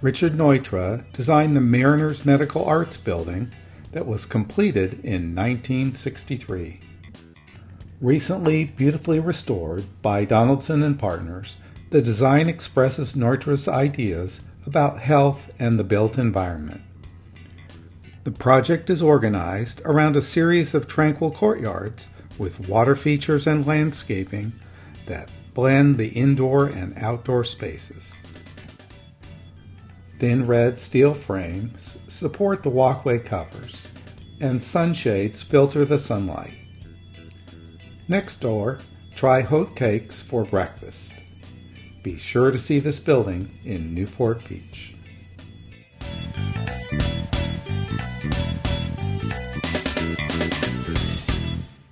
Richard Neutra designed the Mariners Medical Arts Building that was completed in 1963. Recently beautifully restored by Donaldson Partners, the design expresses Neutra's ideas about health and the built environment. The project is organized around a series of tranquil courtyards with water features and landscaping that blend the indoor and outdoor spaces. Thin red steel frames support the walkway covers, and sunshades filter the sunlight. Next door, try Haute Cakes for breakfast. Be sure to see this building in Newport Beach.